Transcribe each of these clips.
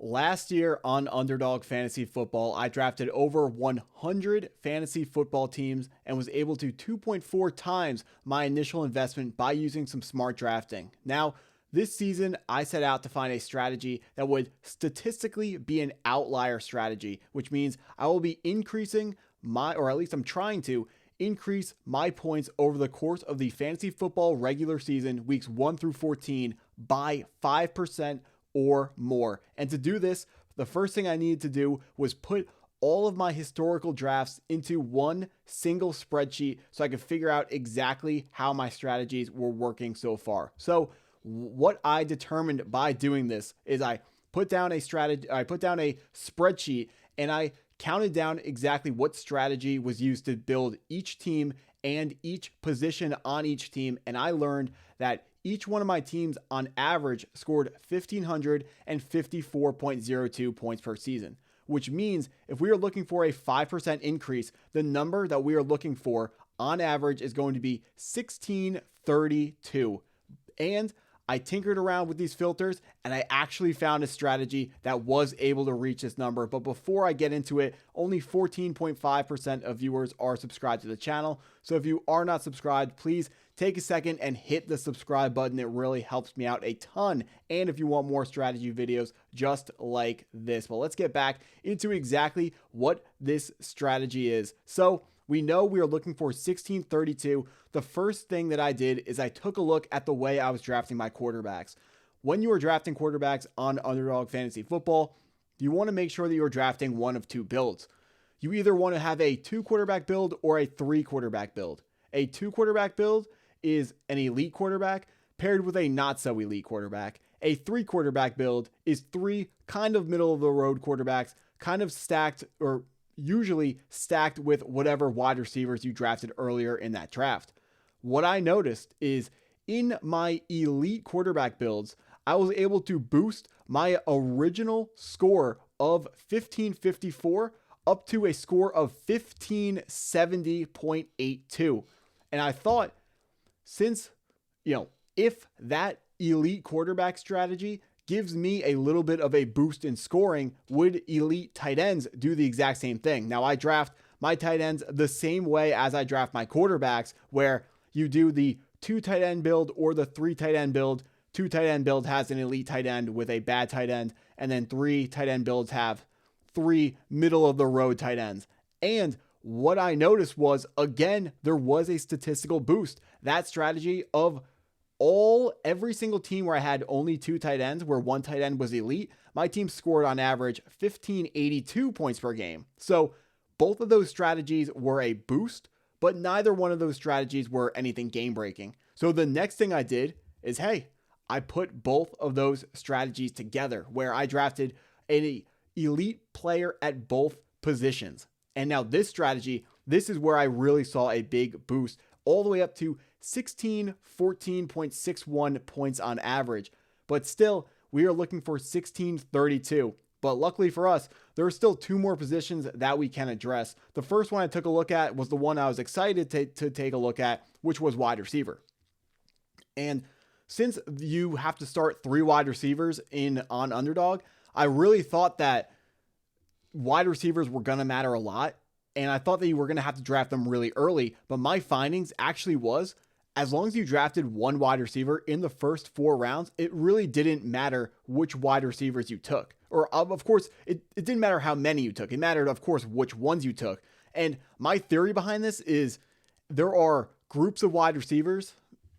Last year on Underdog Fantasy Football, I drafted over 100 fantasy football teams and was able to 2.4 times my initial investment by using some smart drafting. Now, this season, I set out to find a strategy that would statistically be an outlier strategy, which means I will be increasing or at least I'm trying to increase my points over the course of the fantasy football regular season, weeks 1 through 14, by 5% or more. And to do this, the first thing I needed to do was put all of my historical drafts into one single spreadsheet so I could figure out exactly how my strategies were working so far. So what I determined by doing this is I put down a spreadsheet and I counted down exactly what strategy was used to build each team and each position on each team. And I learned that each one of my teams on average scored 1,554.02 points per season, which means if we are looking for a 5% increase, the number that we are looking for on average is going to be 1,632. And I tinkered around with these filters and I actually found a strategy that was able to reach this number. But before I get into it, only 14.5% of viewers are subscribed to the channel. So if you are not subscribed, please take a second and hit the subscribe button. It really helps me out a ton. And if you want more strategy videos just like this. But let's get back into exactly what this strategy is. So we know we are looking for 1632. The first thing that I did is I took a look at the way I was drafting my quarterbacks. When you are drafting quarterbacks on Underdog Fantasy Football, you want to make sure that you're drafting one of two builds. You either want to have a 2 quarterback build or a 3 quarterback build. A 2 quarterback build is an elite quarterback paired with a not so elite quarterback. A 3 quarterback build is 3 kind of middle of the road quarterbacks, kind of stacked or usually stacked with whatever wide receivers you drafted earlier in that draft. What I noticed is in my elite quarterback builds, I was able to boost my original score of 1554 up to a score of 1570.82. And I thought, since, if that elite quarterback strategy gives me a little bit of a boost in scoring, would elite tight ends do the exact same thing? Now, I draft my tight ends the same way as I draft my quarterbacks, where you do the 2 tight end build or the 3 tight end build. 2 tight end build has an elite tight end with a bad tight end, and then 3 tight end builds have 3 middle of the road tight ends. And what I noticed was, again, there was a statistical boost. That strategy of every single team where I had only 2 tight ends, where 1 tight end was elite, my team scored on average 1582 points per game. So both of those strategies were a boost, but neither one of those strategies were anything game breaking. So the next thing I did is, I put both of those strategies together, where I drafted an elite player at both positions. And now this strategy, this is where I really saw a big boost, all the way up to 1614.61 points on average. But still, we are looking for 1632. But luckily for us, there are still 2 more positions that we can address. The first one I took a look at was the one I was excited to take a look at, which was wide receiver. And since you have to start 3 wide receivers on Underdog, I really thought that wide receivers were going to matter a lot. And I thought that you were going to have to draft them really early. But my findings actually was, as long as you drafted 1 wide receiver in the first 4 rounds, it really didn't matter which wide receivers you took. Or of course, it didn't matter how many you took. It mattered, of course, which ones you took. And my theory behind this is there are groups of wide receivers.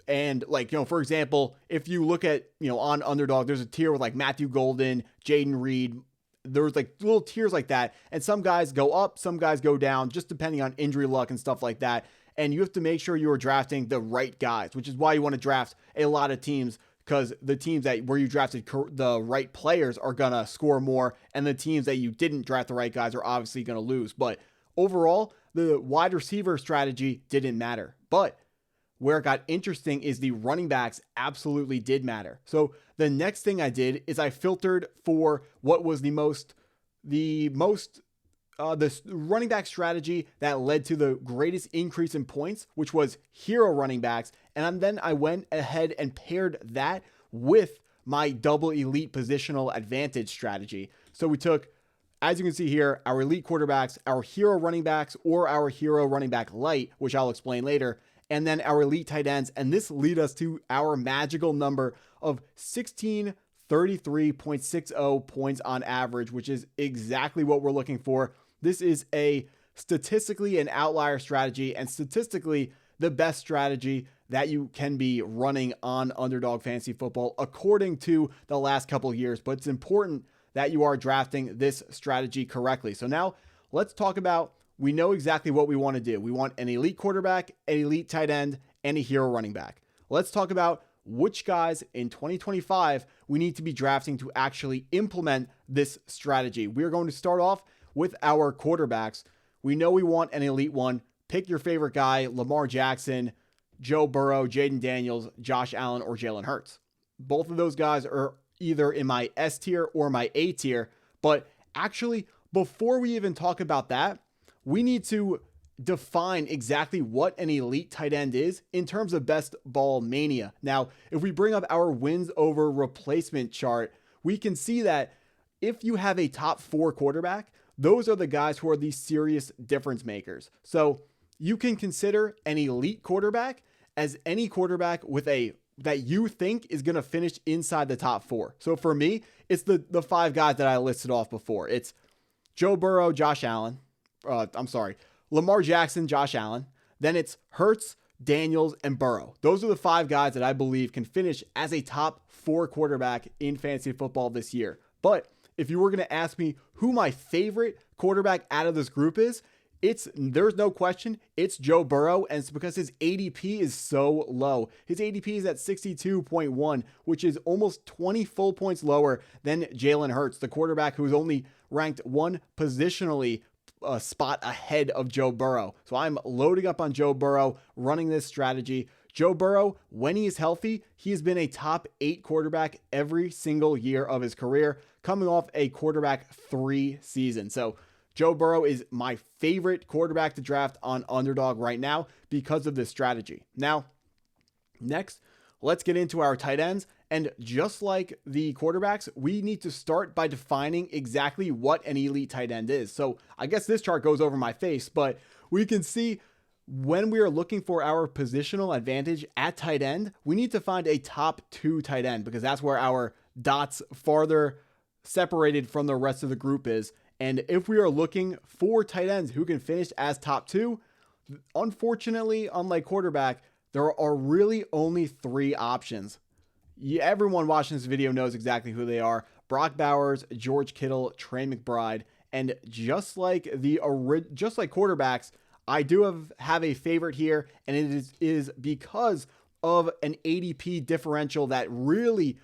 And for example, if you look at, on Underdog, there's a tier with Matthew Golden, Jaden Reed. There's little tiers like that. And some guys go up, some guys go down, just depending on injury luck and stuff like that. And you have to make sure you are drafting the right guys, which is why you want to draft a lot of teams, because the teams where you drafted the right players are going to score more, and the teams that you didn't draft the right guys are obviously going to lose. But overall, the wide receiver strategy didn't matter. But where it got interesting is the running backs absolutely did matter. So the next thing I did is I filtered for what was the running back strategy that led to the greatest increase in points, which was hero running backs. And then I went ahead and paired that with my double elite positional advantage strategy. So we took, as you can see here, our elite quarterbacks, our hero running backs, or our hero running back light, which I'll explain later, and then our elite tight ends. And this lead us to our magical number of 1633.60 points on average, which is exactly what we're looking for. This is a statistically an outlier strategy, and statistically the best strategy that you can be running on Underdog Fantasy Football according to the last couple of years. But it's important that you are drafting this strategy correctly. So now let's talk about, we know exactly what we want to do. We want an elite quarterback, an elite tight end, and a hero running back. Let's talk about which guys in 2025 we need to be drafting to actually implement this strategy. We're going to start off with our quarterbacks. We know we want an elite one. Pick your favorite guy: Lamar Jackson, Joe Burrow, Jaden Daniels, Josh Allen, or Jalen Hurts. Both of those guys are either in my S tier or my A tier. But actually, before we even talk about that, we need to define exactly what an elite tight end is in terms of best ball mania. Now, if we bring up our wins over replacement chart, we can see that if you have a top 4 quarterback, those are the guys who are the serious difference makers. So you can consider an elite quarterback as any quarterback with that you think is going to finish inside the top 4. So for me, it's the 5 guys that I listed off before. It's Joe Burrow, Lamar Jackson, Josh Allen. Then it's Hurts, Daniels, and Burrow. Those are the 5 guys that I believe can finish as a top 4 quarterback in fantasy football this year. But if you were going to ask me who my favorite quarterback out of this group is, there's no question, it's Joe Burrow, and it's because his ADP is so low. His ADP is at 62.1, which is almost 20 full points lower than Jalen Hurts, the quarterback who's only ranked one positionally spot ahead of Joe Burrow. So I'm loading up on Joe Burrow, running this strategy. Joe Burrow, when he is healthy, he's been a top 8 quarterback every single year of his career, coming off a quarterback 3 season. So Joe Burrow is my favorite quarterback to draft on Underdog right now because of this strategy. Now, next, let's get into our tight ends. And just like the quarterbacks, we need to start by defining exactly what an elite tight end is. So I guess this chart goes over my face, but we can see when we are looking for our positional advantage at tight end, we need to find a top 2 tight end because that's where our dots farther separated from the rest of the group is. And if we are looking for tight ends who can finish as top 2, unfortunately, unlike quarterback, there are really only 3 options. Everyone watching this video knows exactly who they are: Brock Bowers, George Kittle, Trey McBride. And just like quarterbacks, I do have a favorite here, and it is because of an ADP differential that really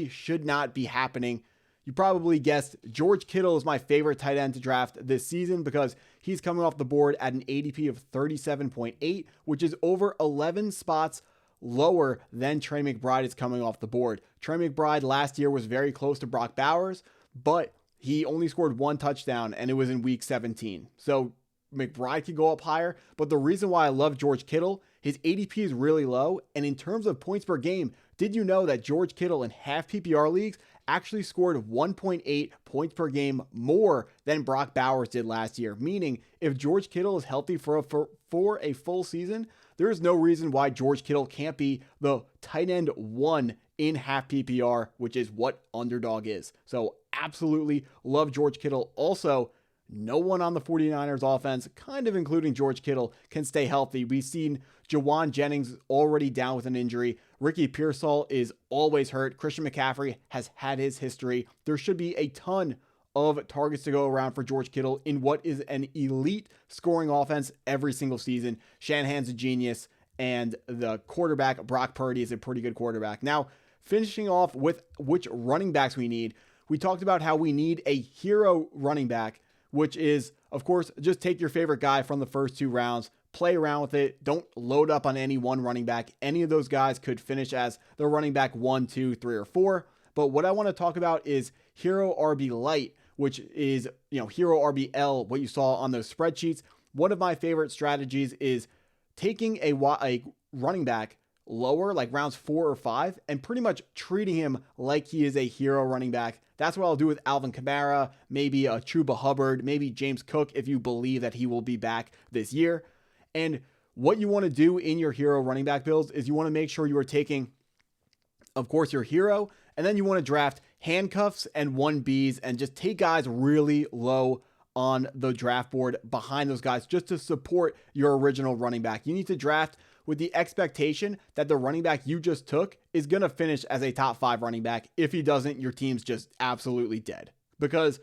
should not be happening. You probably guessed George Kittle is my favorite tight end to draft this season because he's coming off the board at an ADP of 37.8, which is over 11 spots lower than Trey McBride is coming off the board. Trey McBride last year was very close to Brock Bowers, but he only scored 1 touchdown, and it was in week 17. So McBride could go up higher, but the reason why I love George Kittle, his ADP is really low, and in terms of points per game, did you know that George Kittle in half PPR leagues actually scored 1.8 points per game more than Brock Bowers did last year? Meaning, if George Kittle is healthy for a full season, there is no reason why George Kittle can't be the tight end 1 in half PPR, which is what Underdog is. So absolutely love George Kittle. Also, no one on the 49ers offense, kind of including George Kittle, can stay healthy. We've seen Jawan Jennings already down with an injury. Ricky Pearsall is always hurt. Christian McCaffrey has had his history. There should be a ton of targets to go around for George Kittle in what is an elite scoring offense every single season. Shanahan's a genius, and the quarterback, Brock Purdy, is a pretty good quarterback. Now, finishing off with which running backs we need, we talked about how we need a hero running back, which is, of course, just take your favorite guy from the first 2 rounds, play around with it. Don't load up on any one running back. Any of those guys could finish as the running back 1, 2, 3, or 4. But what I want to talk about is Hero RB Light, which is, Hero RBL, what you saw on those spreadsheets. One of my favorite strategies is taking a running back lower, like rounds 4 or 5, and pretty much treating him like he is a hero running back. That's what I'll do with Alvin Kamara, maybe a Chuba Hubbard, maybe James Cook if you believe that he will be back this year. And what you want to do in your hero running back builds is you want to make sure you are taking, of course, your hero, and then you want to draft handcuffs and 1Bs and just take guys really low on the draft board behind those guys just to support your original running back. You need to draft with the expectation that the running back you just took is going to finish as a top 5 running back. If he doesn't, your team's just absolutely dead. Because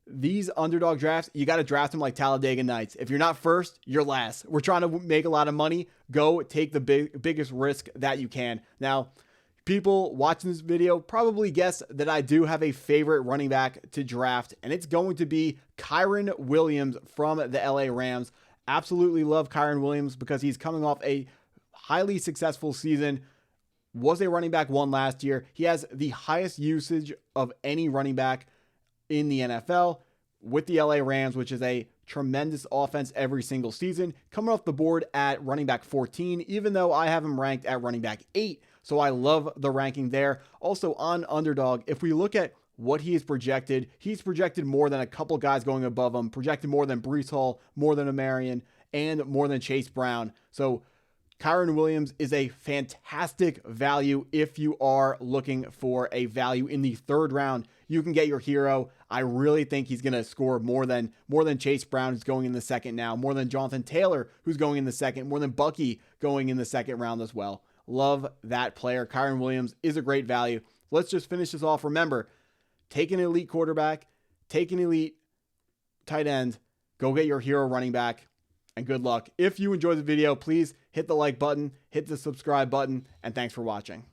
these underdog drafts, you got to draft them like Talladega Nights. If you're not first, you're last. We're trying to make a lot of money. Go take the biggest risk that you can. Now, people watching this video probably guess that I do have a favorite running back to draft, and it's going to be Kyren Williams from the LA Rams. Absolutely love Kyren Williams because he's coming off a highly successful season. Was a running back 1 last year. He has the highest usage of any running back in the NFL with the LA Rams, which is a tremendous offense every single season. Coming off the board at running back 14, even though I have him ranked at running back 8. So I love the ranking there. Also on Underdog, if we look at what he is projected, he's projected more than a couple guys going above him, projected more than Breece Hall, more than Amarian, and more than Chase Brown. So Kyren Williams is a fantastic value if you are looking for a value in the 3rd round. You can get your hero. I really think he's going to score more than Chase Brown, who's going in the 2nd now, more than Jonathan Taylor, who's going in the 2nd, more than Bucky going in the 2nd round as well. Love that player. Kyren Williams is a great value. Let's just finish this off. Remember, take an elite quarterback, take an elite tight end, go get your hero running back, and good luck. If you enjoyed the video, please hit the like button, hit the subscribe button, and thanks for watching.